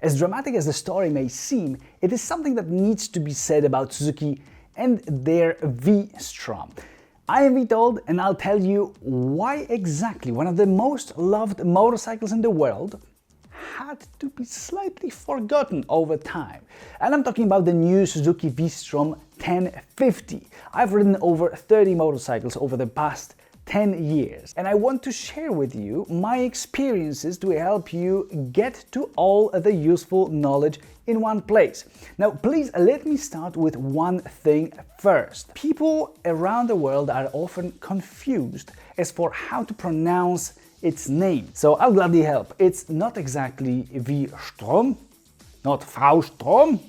As dramatic as the story may seem, it is something that needs to be said about Suzuki and their V-Strom. I am Vitold, and I'll tell you why exactly one of the most loved motorcycles in the world had to be slightly forgotten over time. And I'm talking about the new Suzuki V-Strom 1050. I've ridden over 30 motorcycles over the past 10 years, and I want to share with you my experiences to help you get to all the useful knowledge in one place. Now, please let me start with one thing first. People around the world are often confused as for how to pronounce its name, so I'll gladly help. It's not exactly V-Strom, not V-Strom,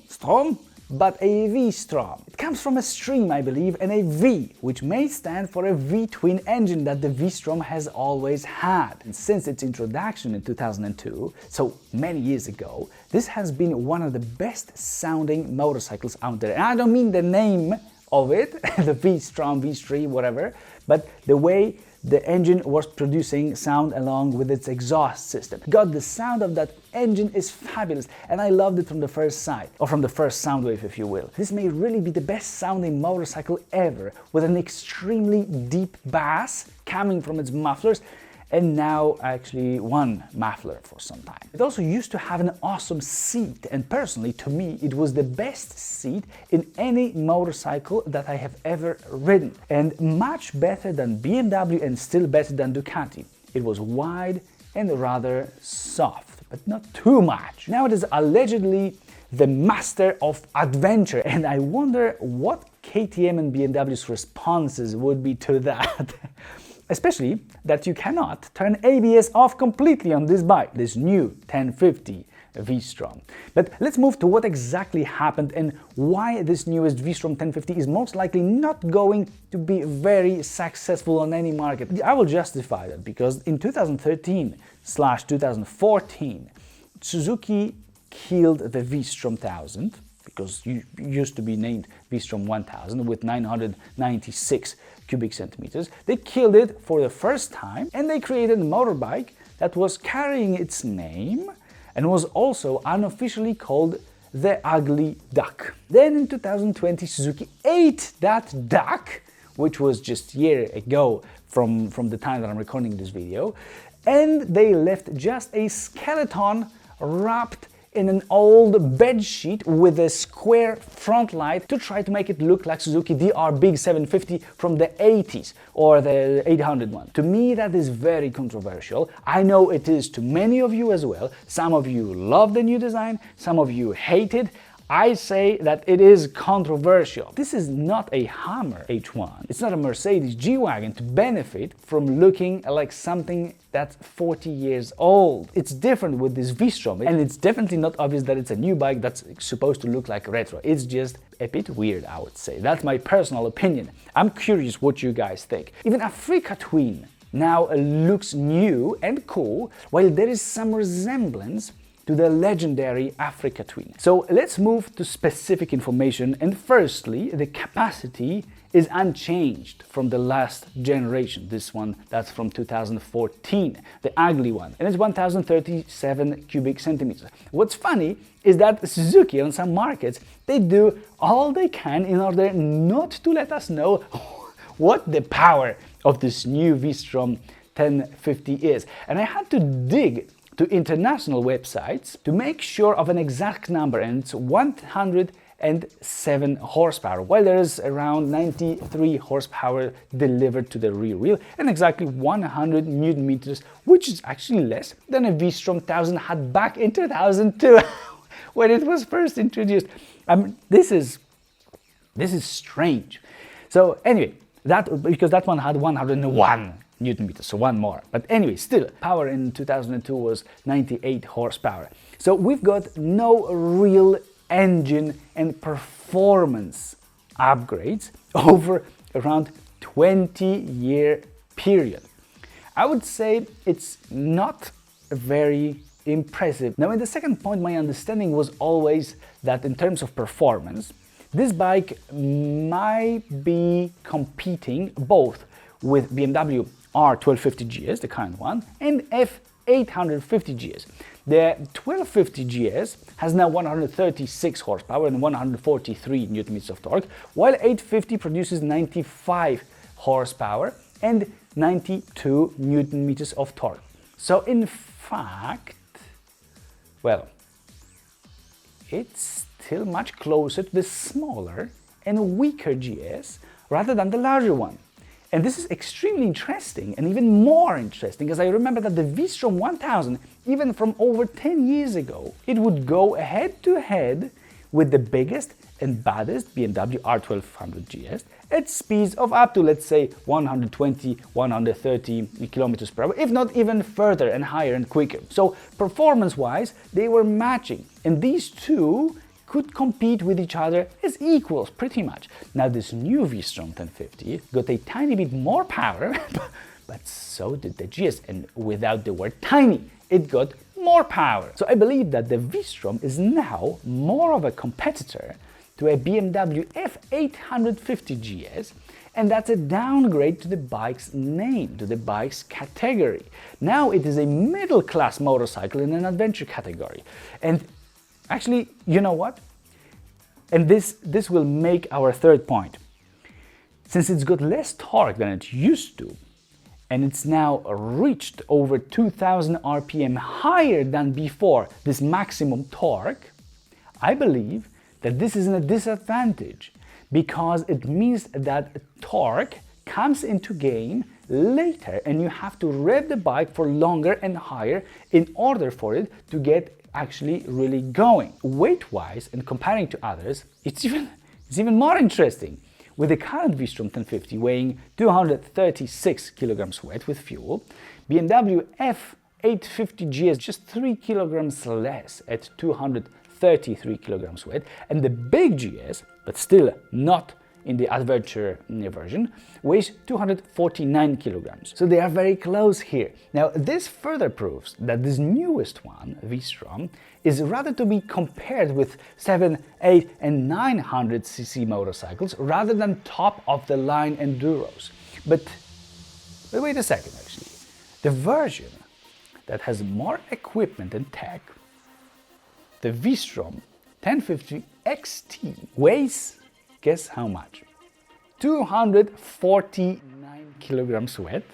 but a V-Strom. It comes from a stream, I believe, and a V, which may stand for a V-twin engine that the V-Strom has always had. And since its introduction in 2002, so many years ago, this has been one of the best sounding motorcycles out there. And I don't mean the name of it, the V-Strom, V-Stream, whatever, but the way the engine was producing sound along with its exhaust system. God, the sound of that engine is fabulous, and I loved it from the first sight, or from the first sound wave, if you will. This may really be the best sounding motorcycle ever, with an extremely deep bass coming from its mufflers, and now actually one muffler for some time. It also used to have an awesome seat, and personally, to me, it was the best seat in any motorcycle that I have ever ridden, and much better than BMW and still better than Ducati. It was wide and rather soft, but not too much. Now it is allegedly the master of adventure, and I wonder what KTM and BMW's responses would be to that. Especially that you cannot turn ABS off completely on this bike, this new 1050 V-Strom. But let's move to what exactly happened and why this newest V-Strom 1050 is most likely not going to be very successful on any market. I will justify that because in 2013/2014, Suzuki killed the V-Strom 1000, because it used to be named V-Strom 1000 with 996 cubic centimeters. They killed it for the first time, and they created a motorbike that was carrying its name and was also unofficially called the Ugly Duck. Then in 2020, Suzuki ate that duck, which was just a year ago from the time that I'm recording this video, and they left just a skeleton wrapped in an old bed sheet with a square front light to try to make it look like Suzuki DR Big 750 from the 80s or the 800 one. To me, that is very controversial. I know it is to many of you as well. Some of you love the new design, some of you hate it. I say that it is controversial. This is not a Hummer H1. It's not a Mercedes G-Wagon to benefit from looking like something that's 40 years old. It's different with this V-Strom, and it's definitely not obvious that it's a new bike that's supposed to look like retro. It's just a bit weird, I would say. That's my personal opinion. I'm curious what you guys think. Even Africa Twin now looks new and cool, while there is some resemblance to the legendary Africa Twin. So let's move to specific information, and firstly, the capacity is unchanged from the last generation, this one that's from 2014, the ugly one, and it's 1037 cubic centimeters. What's funny is that Suzuki on some markets, they do all they can in order not to let us know what the power of this new V-Strom 1050 is. And I had to dig to international websites to make sure of an exact number, and it's 107 horsepower, while there is around 93 horsepower delivered to the rear wheel and exactly 100 newton meters, which is actually less than a V-Strom 1000 had back in 2002 when it was first introduced. This is strange. So anyway, because that one had 101 Newton meters, so one more. But anyway, still, power in 2002 was 98 horsepower. So we've got no real engine and performance upgrades over around 20-year period. I would say it's not very impressive. Now, in the second point, my understanding was always that in terms of performance, this bike might be competing both with BMW R1250 GS, the current one, and 850 GS. The 1250 GS has now 136 horsepower and 143 Nm of torque, while 850 produces 95 horsepower and 92 Nm of torque. So in fact, well, it's still much closer to the smaller and weaker GS rather than the larger one. And this is extremely interesting, and even more interesting, as I remember that the V-Strom 1000, even from over 10 years ago, it would go head-to-head with the biggest and baddest BMW R1200 GS at speeds of up to, let's say, 120, 130 kilometers per hour, if not even further and higher and quicker. So performance-wise, they were matching, and these two could compete with each other as equals, pretty much. Now this new V-Strom 1050 got a tiny bit more power, but so did the GS, and without the word tiny, it got more power. So I believe that the V-Strom is now more of a competitor to a BMW F850 GS, and that's a downgrade to the bike's name, to the bike's category. Now it is a middle-class motorcycle in an adventure category. And actually, you know what? And this will make our third point. Since it's got less torque than it used to, and it's now reached over 2000 RPM higher than before this maximum torque, I believe that this is a disadvantage, because it means that torque comes into game later and you have to rev the bike for longer and higher in order for it to get actually really going. Weight-wise, and comparing to others, it's even more interesting. With the current V-Strom 1050 weighing 236 kilograms weight with fuel, BMW F850 GS just 3 kilograms less at 233 kilograms weight, and the big GS, but still not in the adventure version, weighs 249 kilograms. So they are very close here. Now this further proves that this newest one, V-Strom, is rather to be compared with 7, 8 and 900cc motorcycles rather than top-of-the-line enduros. But wait a second actually. The version that has more equipment and tech, the V-Strom 1050 XT, weighs, guess how much? 249 kilograms weight.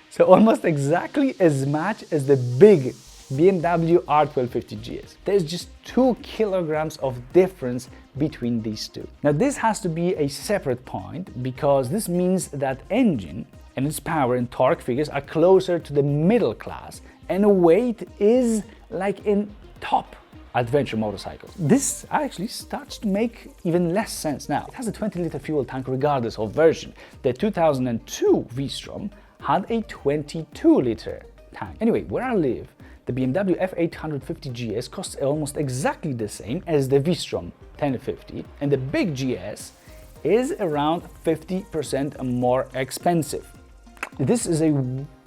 So almost exactly as much as the big BMW R1250 GS. There's just 2 kilograms of difference between these two. Now this has to be a separate point, because this means that engine and its power and torque figures are closer to the middle class, and weight is like in top adventure motorcycles. This actually starts to make even less sense now. It has a 20-liter fuel tank regardless of version. The 2002 V-Strom had a 22-liter tank. Anyway, where I live, the BMW F850 GS costs almost exactly the same as the V-Strom 1050, and the big GS is around 50% more expensive. This is a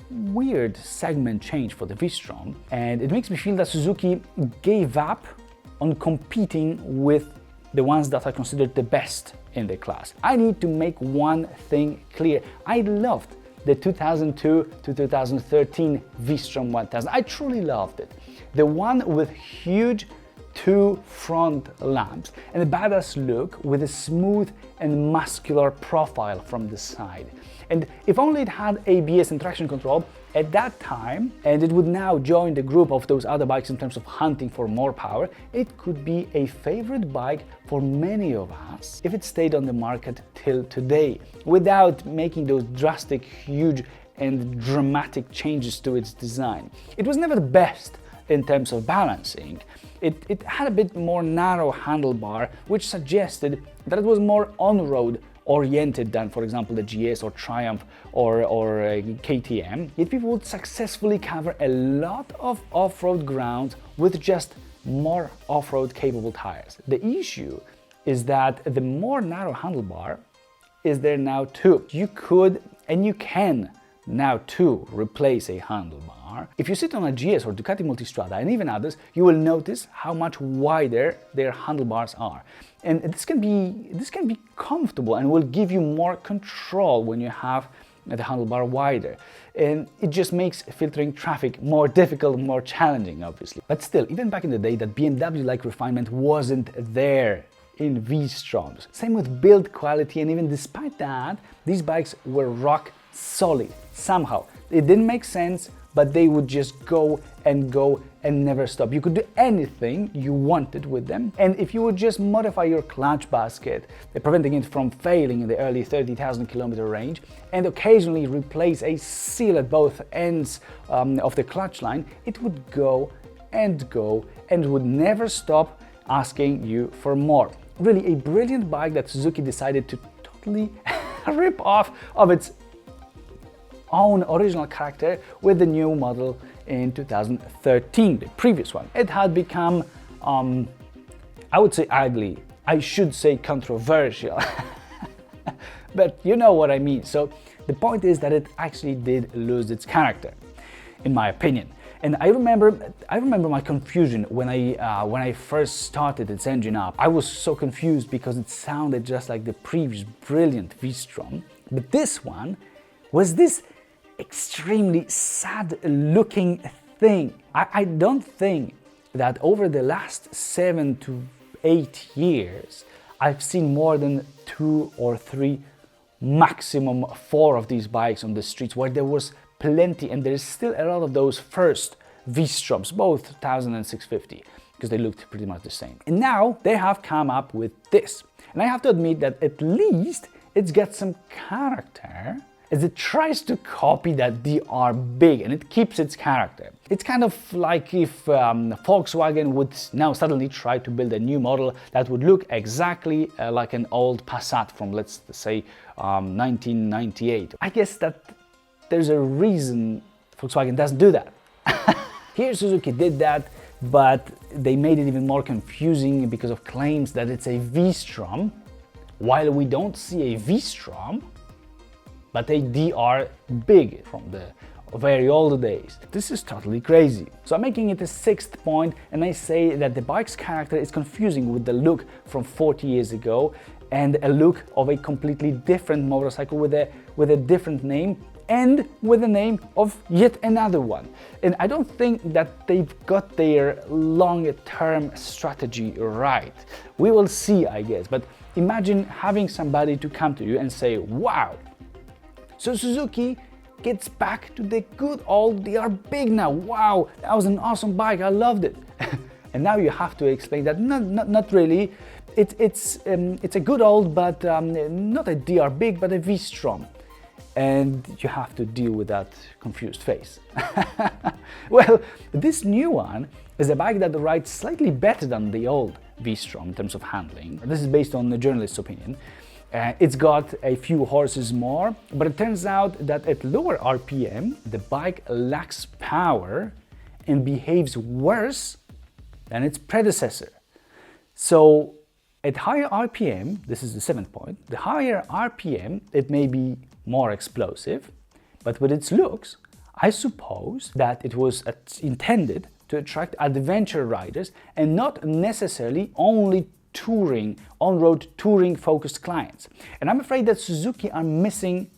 weird segment change for the V-Strom, and it makes me feel that Suzuki gave up on competing with the ones that are considered the best in the class. I need to make one thing clear. I loved the 2002 to 2013 V-Strom 1000. I truly loved it. The one with huge 2 front lamps and a badass look with a smooth and muscular profile from the side. And if only it had ABS and traction control at that time, and it would now join the group of those other bikes in terms of hunting for more power, it could be a favorite bike for many of us if it stayed on the market till today, without making those drastic, huge and dramatic changes to its design. It was never the best in terms of balancing. It had a bit more narrow handlebar, which suggested that it was more on-road oriented than, for example, the GS or Triumph or KTM. Yet people would successfully cover a lot of off-road ground with just more off-road capable tires. The issue is that the more narrow handlebar is there now too. You could and you can now too replace a handlebar. If you sit on a GS or Ducati Multistrada and even others, you will notice how much wider their handlebars are. And this can be comfortable and will give you more control when you have the handlebar wider, and it just makes filtering traffic more difficult, more challenging, obviously. But still, even back in the day, that BMW-like refinement wasn't there in V-Stroms. Same with build quality, and even despite that, these bikes were rock solid somehow. It didn't make sense, but they would just go and never stop. You could do anything you wanted with them, and if you would just modify your clutch basket, preventing it from failing in the early 30,000 kilometer range, and occasionally replace a seal at both ends of the clutch line, it would go and would never stop asking you for more. Really a brilliant bike that Suzuki decided to totally rip off of its own original character with the new model in 2013, the previous one. It had become, I would say ugly, I should say controversial, but you know what I mean. So the point is that it actually did lose its character, in my opinion. And I remember my confusion when I first started its engine up. I was so confused because it sounded just like the previous brilliant V-Strom, but this one was this extremely sad looking thing. I don't think that over the last 7 to 8 years I've seen more than 2 or 3, maximum 4 of these bikes on the streets, where there was plenty, and there's still a lot of those first V-Stroms, both 1000 and 650, because they looked pretty much the same. And now they have come up with this, and I have to admit that at least it's got some character, as it tries to copy that DR big, and it keeps its character. It's kind of like if Volkswagen would now suddenly try to build a new model that would look exactly like an old Passat from, let's say, 1998. I guess that there's a reason Volkswagen doesn't do that. Here Suzuki did that, but they made it even more confusing because of claims that it's a V-Strom, while we don't see a V-Strom, but a DR big from the very old days. This is totally crazy. So I'm making it a 6th point, and I say that the bike's character is confusing with the look from 40 years ago and a look of a completely different motorcycle with a different name and with the name of yet another one. And I don't think that they've got their long-term strategy right. We will see, I guess, but imagine having somebody to come to you and say, wow, so Suzuki gets back to the good old, they are big now, wow, that was an awesome bike, I loved it. And now you have to explain that not really, it's a good old, but not a DR big, but a V-Strom. And you have to deal with that confused face. Well, this new one is a bike that rides slightly better than the old V-Strom in terms of handling. This is based on the journalist's opinion. It's got a few horses more, but it turns out that at lower RPM, the bike lacks power and behaves worse than its predecessor. So at higher RPM, this is the 7th point, the higher RPM, it may be more explosive, but with its looks, I suppose that it was intended to attract adventure riders and not necessarily only touring, on-road touring focused clients. And I'm afraid that Suzuki are missing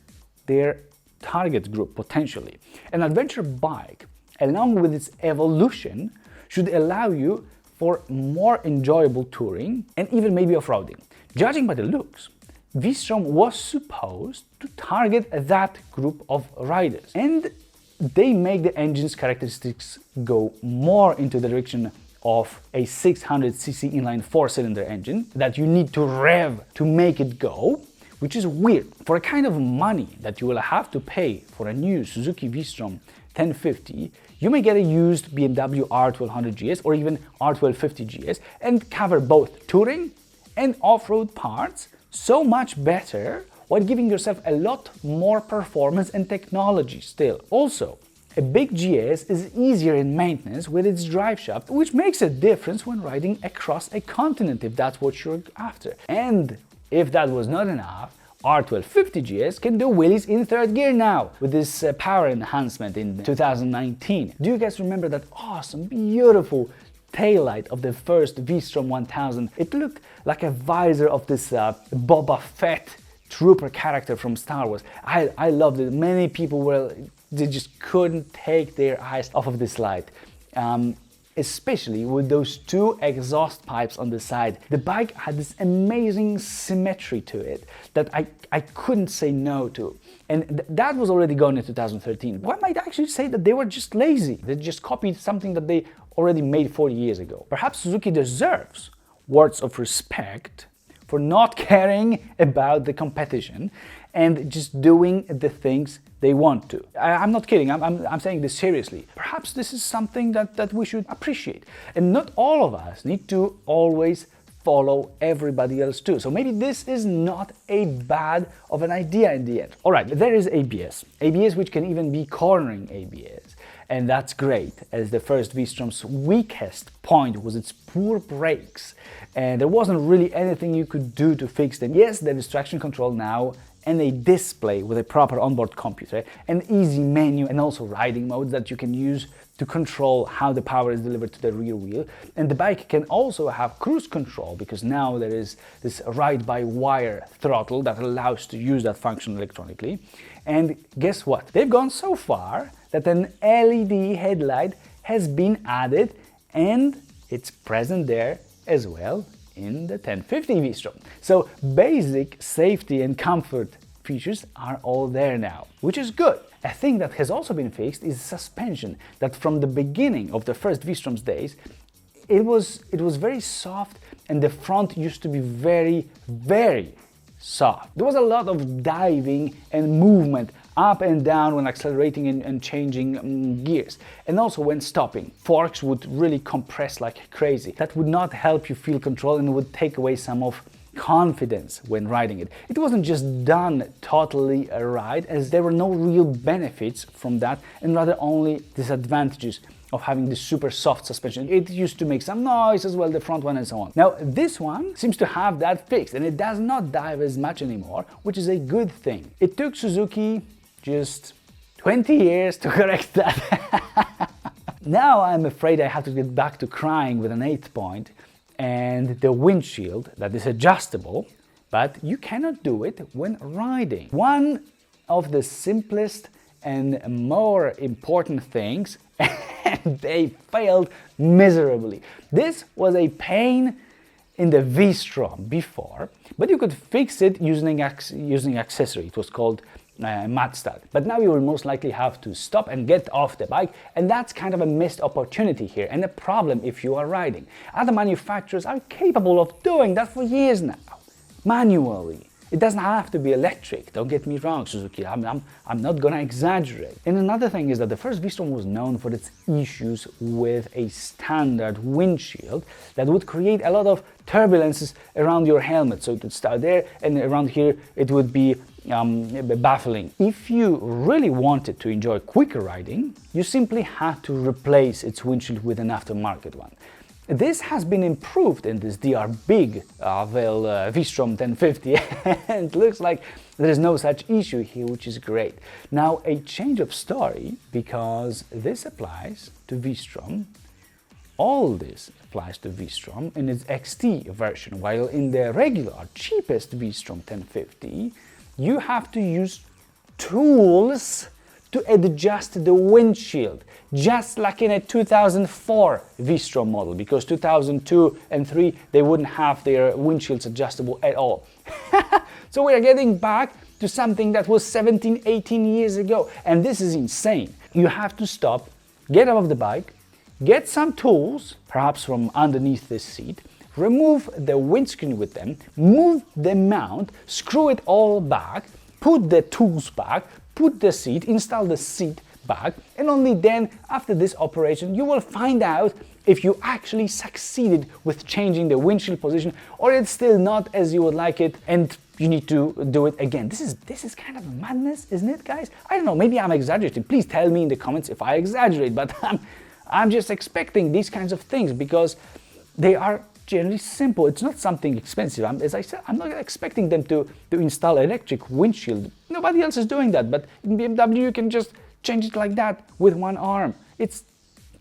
their target group potentially. An adventure bike, along with its evolution, should allow you for more enjoyable touring and even maybe off-roading. Judging by the looks, V-Strom was supposed to target that group of riders, and they make the engine's characteristics go more into the direction of a 600cc inline 4-cylinder engine that you need to rev to make it go, which is weird. For a kind of money that you will have to pay for a new Suzuki V-Strom 1050, you may get a used BMW R1200 GS or even R1250 GS and cover both touring and off-road parts so much better, while giving yourself a lot more performance and technology still. Also, a big GS is easier in maintenance with its drive shaft, which makes a difference when riding across a continent if that's what you're after. And if that was not enough, R1250 GS can do wheelies in 3rd gear now with this power enhancement in 2019. Do you guys remember that awesome, beautiful taillight of the first V-Strom 1000? It looked like a visor of this Boba Fett trooper character from Star Wars. I loved it. Many people they just couldn't take their eyes off of this light. Especially with those two exhaust pipes on the side. The bike had this amazing symmetry to it that I couldn't say no to. And that was already gone in 2013. One might actually say that they were just lazy. They just copied something that they already made 40 years ago. Perhaps Suzuki deserves words of respect for not caring about the competition and just doing the things they want to. I'm not kidding, I'm saying this seriously. Perhaps this is something that we should appreciate. And not all of us need to always follow everybody else too. So maybe this is not a bad of an idea in the end. All right, there is ABS. ABS which can even be cornering ABS. And that's great, as the first V-Strom's weakest point was its poor brakes. And there wasn't really anything you could do to fix them. Yes, there is traction control now, and a display with a proper onboard computer, an easy menu, and also riding modes that you can use to control how the power is delivered to the rear wheel. And the bike can also have cruise control, because now there is this ride-by-wire throttle that allows to use that function electronically. And guess what? They've gone so far that an LED headlight has been added, and it's present there as well in the 1050 V-Strom. So basic safety and comfort features are all there now, which is good. A thing that has also been fixed is suspension, that from the beginning of the first V-Strom's days, it was very soft, and the front used to be very, very soft. There was a lot of diving and movement up and down when accelerating and changing gears, and also when stopping. Forks would really compress like crazy. That would not help you feel control and would take away some of confidence when riding it. It wasn't just done totally right, as there were no real benefits from that, and rather only disadvantages of having this super soft suspension. It used to make some noise as well, the front one, and so on. Now this one seems to have that fixed, and it does not dive as much anymore, which is a good thing. It took Suzuki just 20 years to correct that. Now I'm afraid I have to get back to crying with an 8-point and the windshield that is adjustable, but you cannot do it when riding. One of the simplest and more important things, and they failed miserably. This was a pain in the V-Strom before, but you could fix it using accessory. It was called mat stud. But now you will most likely have to stop and get off the bike, and that's kind of a missed opportunity here, and a problem if you are riding. Other manufacturers are capable of doing that for years now, manually. It doesn't have to be electric, don't get me wrong, Suzuki, I'm not gonna exaggerate. And another thing is that the first V-Strom was known for its issues with a standard windshield that would create a lot of turbulences around your helmet. So it would start there, and around here it would be baffling. If you really wanted to enjoy quicker riding, you simply had to replace its windshield with an aftermarket one. This has been improved in this DR Big V-Strom 1050 and it looks like there is no such issue here, which is great. Now a change of story, because this applies to V-Strom. All this applies to V-Strom in its XT version, while in the regular, cheapest V-Strom 1050, you have to use tools to adjust the windshield, just like in a 2004 V-Strom model, because 2002 and 3 they wouldn't have their windshields adjustable at all. So we are getting back to something that was 17, 18 years ago, and this is insane. You have to stop, get out of the bike, get some tools, perhaps from underneath this seat, remove the windscreen with them, move the mount, screw it all back, put the tools back, put the seat, install the seat back, and only then, after this operation, you will find out if you actually succeeded with changing the windshield position, or it's still not as you would like it, and you need to do it again. This is kind of madness, isn't it, guys? I don't know, maybe I'm exaggerating. Please tell me in the comments if I exaggerate, but I'm just expecting these kinds of things because they are generally simple. It's not something expensive. As I said, I'm not expecting them to install electric windshield. Nobody else is doing that, but in BMW you can just change it like that with one arm. It's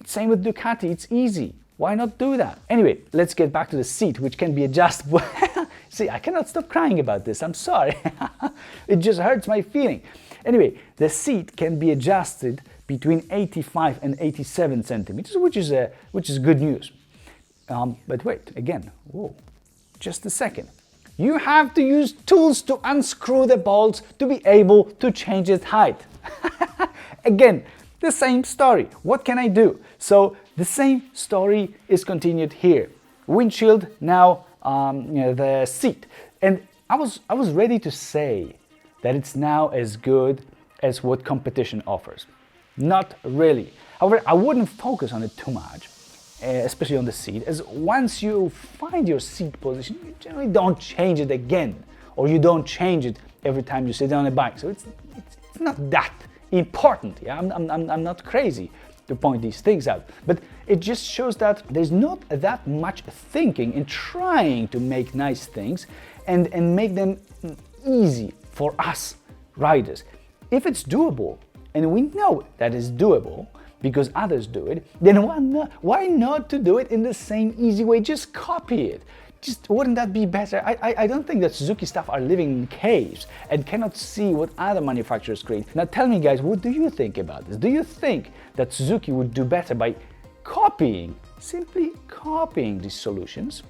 same with Ducati, it's easy. Why not do that? Anyway, let's get back to the seat, which can be adjustable. See, I cannot stop crying about this, I'm sorry. It just hurts my feeling. Anyway, the seat can be adjusted between 85 and 87 centimeters, which is good news. But wait, again, whoa, just a second. You have to use tools to unscrew the bolts to be able to change its height. Again, the same story. What can I do? So the same story is continued here. Windshield, now the seat. And I was ready to say that it's now as good as what competition offers. Not really. However, I wouldn't focus on it too much, especially on the seat, as once you find your seat position, you generally don't change it again, or you don't change it every time you sit on a bike. So it's not that important. Yeah, I'm not crazy to point these things out, but it just shows that there's not that much thinking in trying to make nice things and make them easy for us riders. If it's doable, and we know that it's doable because others do it, then why not to do it in the same easy way? Just copy it. Just wouldn't that be better? I don't think that Suzuki staff are living in caves and cannot see what other manufacturers create. Now tell me guys, what do you think about this? Do you think that Suzuki would do better by simply copying these solutions?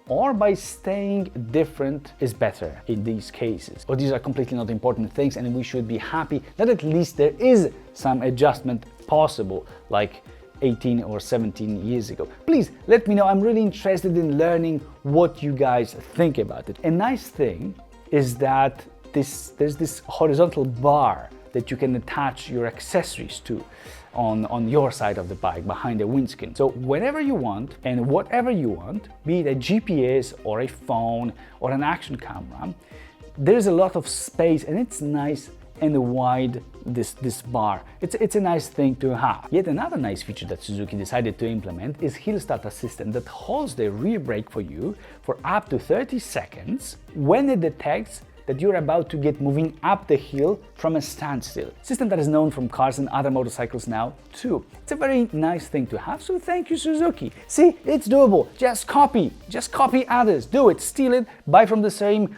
Or by staying different is better in these cases? Or these are completely not important things and we should be happy that at least there is some adjustment possible, like 18 or 17 years ago. Please let me know. I'm really interested in learning what you guys think about it. A nice thing is that there's this horizontal bar that you can attach your accessories to on your side of the bike behind the windscreen. So whenever you want and whatever you want, be it a GPS or a phone or an action camera, there's a lot of space and it's nice and wide, this bar. It's a nice thing to have. Yet another nice feature that Suzuki decided to implement is Hill Start Assistant that holds the rear brake for you for up to 30 seconds when it detects that you're about to get moving up the hill from a standstill. System that is known from cars and other motorcycles now too. It's a very nice thing to have, so thank you Suzuki. See, it's doable. Just copy others. Do it, steal it, buy from the same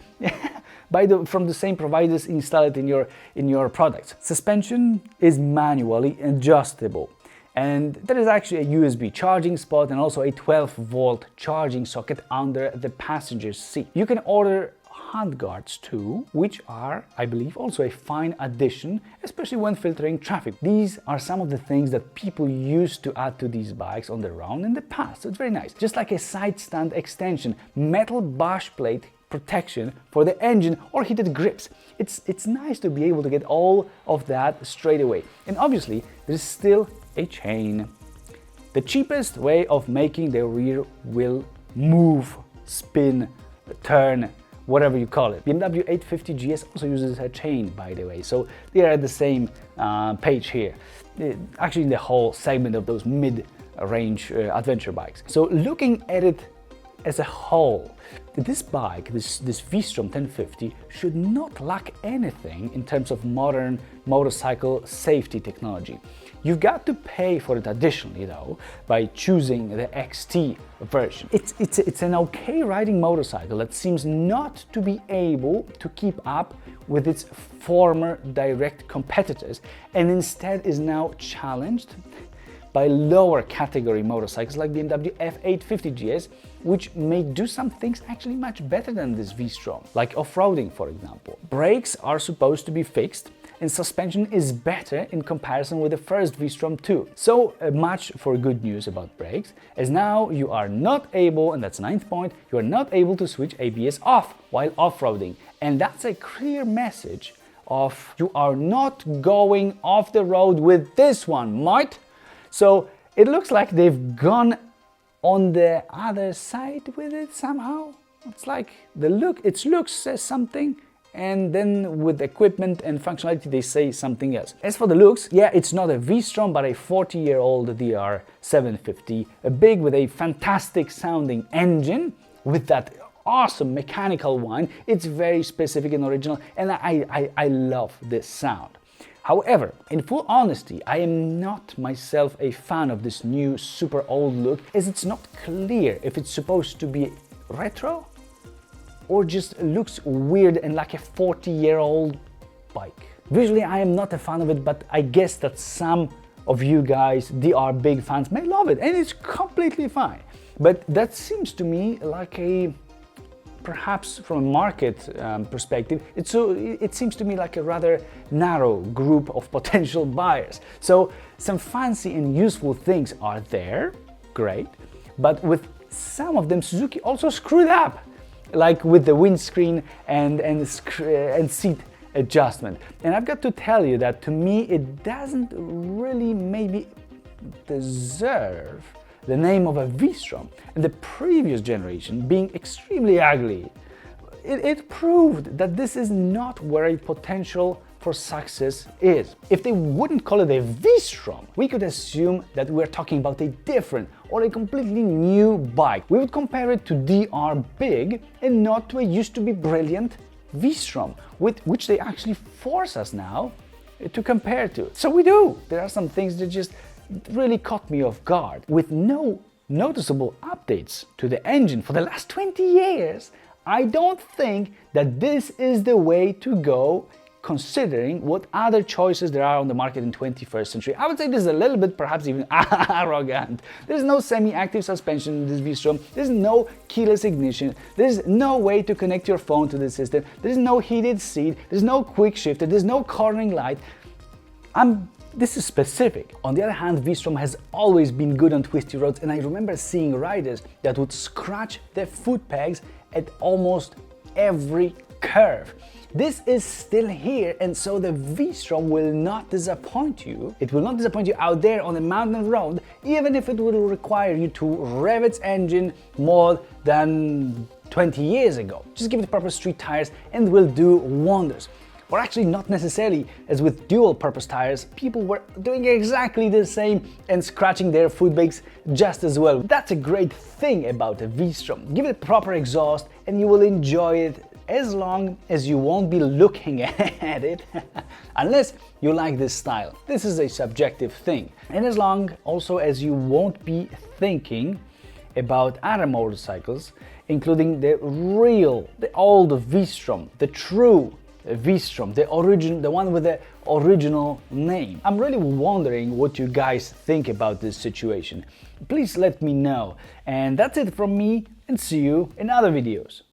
from the same providers, install it in your products. Suspension is manually adjustable. And there is actually a USB charging spot and also a 12-volt charging socket under the passenger seat. You can order handguards too, which are, I believe, also a fine addition, especially when filtering traffic. These are some of the things that people used to add to these bikes on their own in the past, so it's very nice. Just like a side stand extension, metal bash plate protection for the engine or heated grips. It's nice to be able to get all of that straight away. And obviously, there's still a chain. The cheapest way of making the rear wheel move, spin, turn, whatever you call it. BMW 850 GS also uses a chain, by the way, so they are at the same page here. Actually, in the whole segment of those mid-range adventure bikes. So looking at it as a whole, this bike, this V-Strom 1050, should not lack anything in terms of modern motorcycle safety technology. You've got to pay for it additionally though by choosing the XT version. It's an okay riding motorcycle that seems not to be able to keep up with its former direct competitors and instead is now challenged by lower category motorcycles like BMW F850 GS, which may do some things actually much better than this V-Strom, like off-roading for example. Brakes are supposed to be fixed and suspension is better in comparison with the first V-Strom too. So much for good news about brakes, as now you are not able, and that's 9th point, you are not able to switch ABS off while off-roading. And that's a clear message of you are not going off the road with this one, mate. So it looks like they've gone on the other side with it somehow. It's like its looks says something, and then with equipment and functionality they say something else. As for the looks, yeah, it's not a V-Strom but a 40-year-old DR750, big with a fantastic sounding engine with that awesome mechanical whine. It's very specific and original, and I love this sound. However, in full honesty, I am not myself a fan of this new super old look, as it's not clear if it's supposed to be retro or just looks weird and like a 40-year-old bike. Visually, I am not a fan of it, but I guess that some of you guys, DR big fans, may love it, and it's completely fine. But that seems to me like perhaps from a market perspective, it seems to me like a rather narrow group of potential buyers. So some fancy and useful things are there, great, but with some of them Suzuki also screwed up, like with the windscreen and seat adjustment. And I've got to tell you that to me it doesn't really maybe deserve the name of a V-Strom. And the previous generation being extremely ugly, it proved that this is not where a potential for success is. If they wouldn't call it a V-Strom, we could assume that we're talking about a different or a completely new bike. We would compare it to DR Big and not to a used to be brilliant V-Strom, with which they actually force us now to compare to. So we do. There are some things that just really caught me off guard. With no noticeable updates to the engine for the last 20 years, I don't think that this is the way to go, considering what other choices there are on the market in 21st century. I would say this is a little bit perhaps even arrogant. There's no semi-active suspension in this V-Strom, there's no keyless ignition, there's no way to connect your phone to the system, there's no heated seat, there's no quick shifter, there's no cornering light. This is specific. On the other hand, V-Strom has always been good on twisty roads, and I remember seeing riders that would scratch their foot pegs at almost every curve. This is still here, and so the V-Strom will not disappoint you. It will not disappoint you out there on a mountain road, even if it will require you to rev its engine more than 20 years ago. Just give it proper street tires and it will do wonders. Or actually not necessarily, as with dual purpose tires, people were doing exactly the same and scratching their foot pegs just as well. That's a great thing about a V-Strom. Give it proper exhaust and you will enjoy it as long as you won't be looking at it, unless you like this style. This is a subjective thing. And as long also as you won't be thinking about other motorcycles, including the old V-Strom, the true V-Strom, the one with the original name. I'm really wondering what you guys think about this situation. Please let me know. And that's it from me, and see you in other videos.